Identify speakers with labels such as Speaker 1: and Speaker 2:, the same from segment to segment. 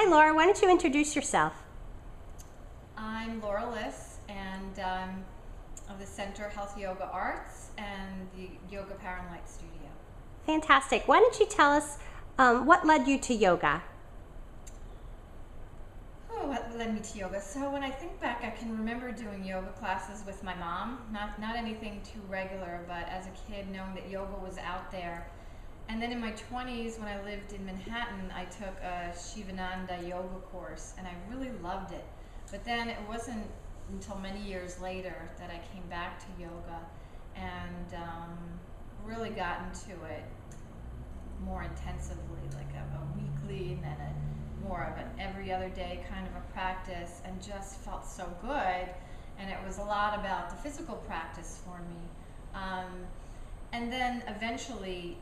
Speaker 1: Hi Laura, why don't you introduce yourself?
Speaker 2: I'm Laura Liss, and of the Center Health Yoga Arts and the Yoga Power and Light Studio.
Speaker 1: Fantastic. Why don't you tell us what led you to yoga?
Speaker 2: Oh, what led me to yoga? So when I think back, I can remember doing yoga classes with my mom. Not anything too regular, but as a kid, knowing that yoga was out there. And then in my 20s, when I lived in Manhattan, I took a Shivananda yoga course, and I really loved it. But then it wasn't until many years later that I came back to yoga and really got into it more intensively, like a weekly and then more of an every other day kind of a practice, and just felt so good. And it was a lot about the physical practice for me. And then eventually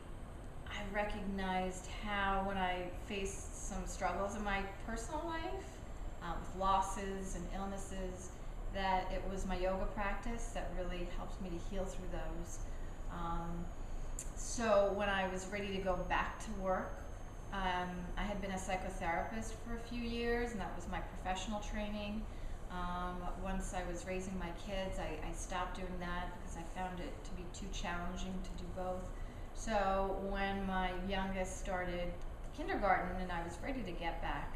Speaker 2: I recognized how, when I faced some struggles in my personal life, with losses and illnesses, that it was my yoga practice that really helped me to heal through those. So when I was ready to go back to work, I had been a psychotherapist for a few years, and that was my professional training. Once I was raising my kids, I stopped doing that because I found it to be too challenging to do both. So when my youngest started kindergarten and I was ready to get back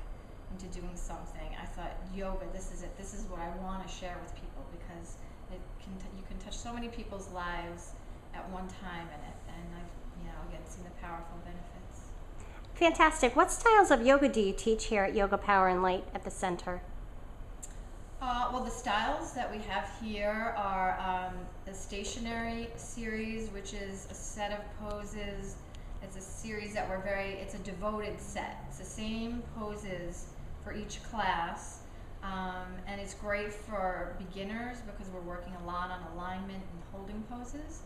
Speaker 2: into doing something, I thought, yoga, this is it. This is what I want to share with people, because you can touch so many people's lives at one time in it, and I've again seen the powerful benefits.
Speaker 1: Fantastic. What styles of yoga do you teach here at Yoga Power and Light at the center?
Speaker 2: Well, the styles that we have here are the stationary series, which is a set of poses. It's a series that it's a devoted set. It's the same poses for each class, and it's great for beginners because we're working a lot on alignment and holding poses,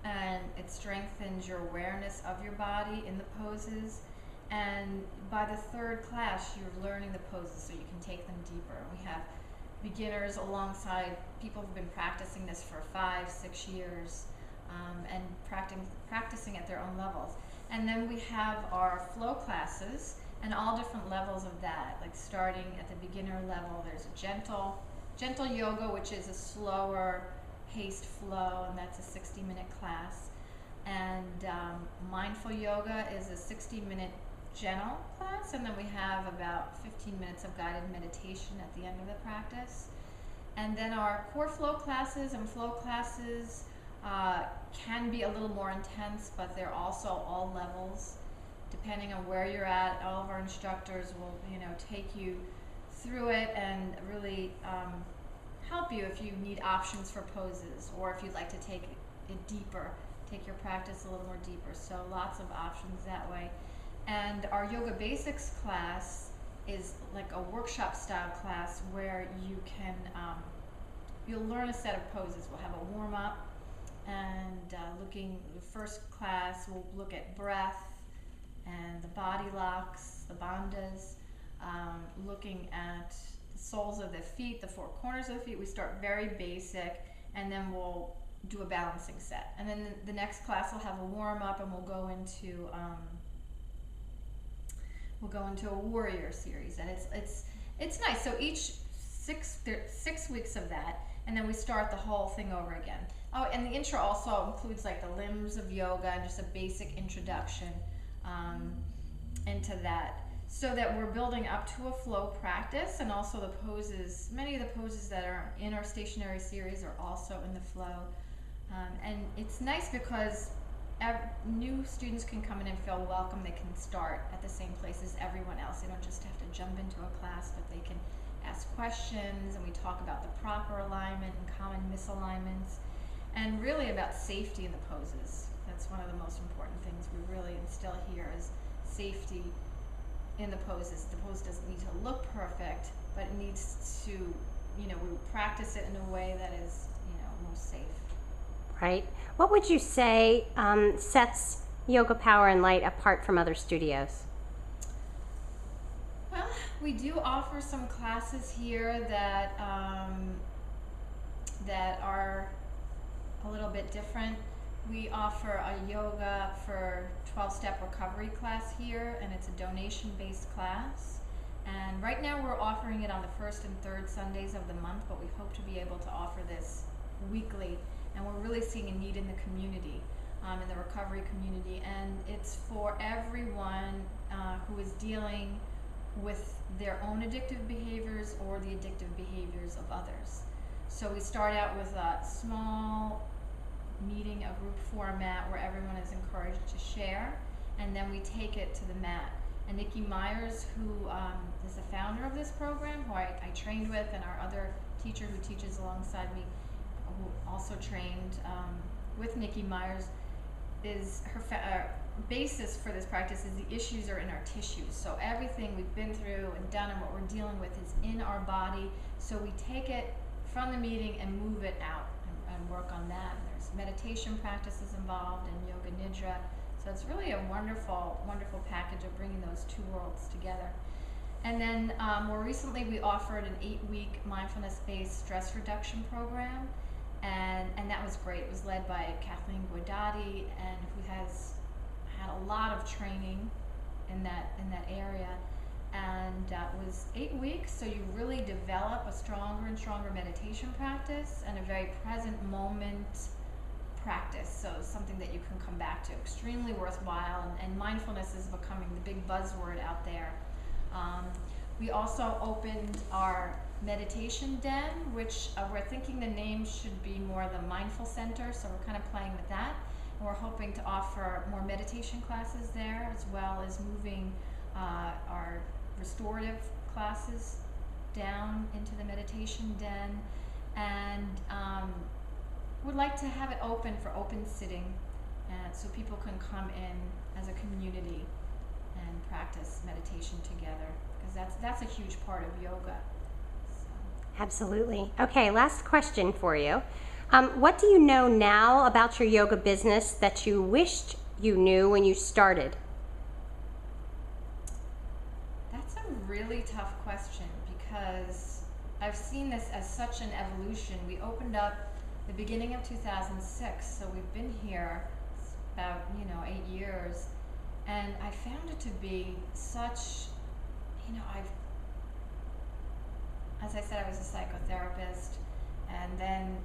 Speaker 2: and it strengthens your awareness of your body in the poses. And by the third class, you're learning the poses so you can take them deeper. We have beginners alongside people who've been practicing this for 5-6 years, and practicing at their own levels. And then we have our flow classes, and all different levels of that, like starting at the beginner level. There's a gentle yoga, which is a slower paced flow, and that's a 60-minute class. And mindful yoga is a 60-minute gentle class, and then we have about 15 minutes of guided meditation at the end of the practice. And then our core flow classes and flow classes can be a little more intense, but they're also all levels. Depending on where you're at, all of our instructors will take you through it and really help you if you need options for poses, or if you'd like to take it deeper, take your practice a little more deeper. So lots of options that way. And our Yoga Basics class is like a workshop style class where you can, you'll learn a set of poses. We'll have a warm up, and the first class we'll look at breath and the body locks, the bandhas, looking at the soles of the feet, the four corners of the feet. We start very basic, and then we'll do a balancing set. And then the next class will have a warm up, and we'll go into a warrior series, and it's nice. So each 6 weeks of that, and then we start the whole thing over again. Oh, and the intro also includes like the limbs of yoga and just a basic introduction into that, so that we're building up to a flow practice. And also the poses, many of the poses that are in our stationary series are also in the flow. And it's nice because new students can come in and feel welcome. They can start at the same place as everyone else. They don't just have to jump into a class, but they can ask questions, and we talk about the proper alignment and common misalignments, and really about safety in the poses. That's one of the most important things we really instill here, is safety in the poses. The pose doesn't need to look perfect, but it needs to, we practice it in a way that is, most safe.
Speaker 1: Right. What would you say sets Yoga Power and Light apart from other studios?
Speaker 2: Well, we do offer some classes here that are a little bit different. We offer a yoga for 12-step recovery class here, and it's a donation-based class. And right now we're offering it on the first and third Sundays of the month, but we hope to be able to offer this weekly. And we're really seeing a need in the community, in the recovery community. And it's for everyone who is dealing with their own addictive behaviors or the addictive behaviors of others. So we start out with a small meeting, a group format where everyone is encouraged to share, and then we take it to the mat. And Nikki Myers, who is the founder of this program, who I trained with, and our other teacher who teaches alongside me, who also trained with Nikki Myers, is her basis for this practice is the issues are in our tissues. So everything we've been through and done and what we're dealing with is in our body. So we take it from the meeting and move it out and work on that. And there's meditation practices involved and yoga nidra. So it's really a wonderful, wonderful package of bringing those two worlds together. And then more recently we offered an 8-week mindfulness-based stress reduction program. And that was great. It was led by Kathleen Guadati, and who has had a lot of training in that area. And it was 8 weeks, so you really develop a stronger and stronger meditation practice and a very present moment practice. So it's something that you can come back to. Extremely worthwhile, and mindfulness is becoming the big buzzword out there. We also opened our meditation den, which we're thinking the name should be more the Mindful Center, so we're kind of playing with that. And we're hoping to offer more meditation classes there, as well as moving our restorative classes down into the meditation den. And would like to have it open for open sitting, so people can come in as a community and practice meditation together, because that's a huge part of yoga.
Speaker 1: Absolutely. Okay, last question for you. What do you know now about your yoga business that you wished you knew when you started?
Speaker 2: That's a really tough question, because I've seen this as such an evolution. We opened up the beginning of 2006, so we've been here about 8 years, and I found it to be such, as I said, I was a psychotherapist, and then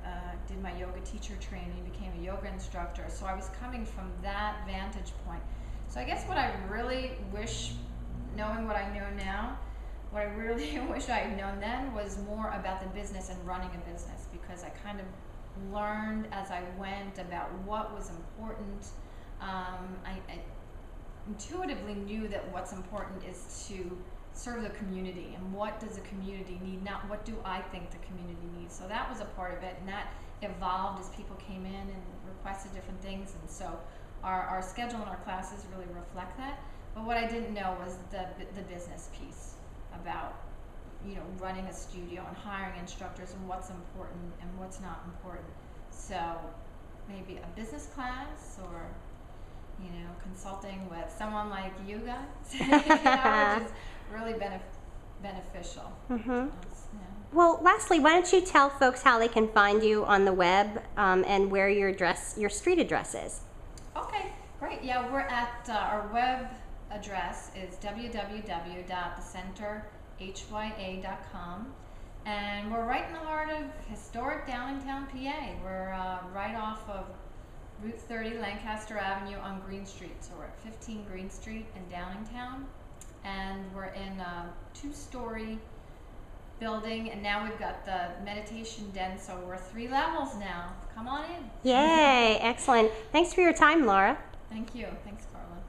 Speaker 2: did my yoga teacher training, became a yoga instructor. So I was coming from that vantage point. So I guess what I really wish, knowing what I know now, what I really wish I had known then was more about the business and running a business, because I kind of learned as I went about what was important. I intuitively knew that what's important is to serve the community, and what does the community need, not what do I think the community needs. So that was a part of it, and that evolved as people came in and requested different things, and so our schedule and our classes really reflect that. But what I didn't know was the business piece about running a studio and hiring instructors, and what's important and what's not important. So maybe a business class, or consulting with someone like you guys, which is really beneficial.
Speaker 1: Mm-hmm.
Speaker 2: To us, yeah.
Speaker 1: Well, lastly, why don't you tell folks how they can find you on the web, and where your street address is?
Speaker 2: Okay, great. Yeah, we're at our web address is www.thecenterhya.com, and we're right in the heart of historic Downingtown, PA. We're right off of Route 30, Lancaster Avenue on Green Street. So we're at 15 Green Street in Downingtown, and we're in a 2-story building, and now we've got the meditation den, so we're 3 levels now. Come on in.
Speaker 1: Yay, excellent. Thanks for your time, Laura.
Speaker 2: Thank you. Thanks, Carla.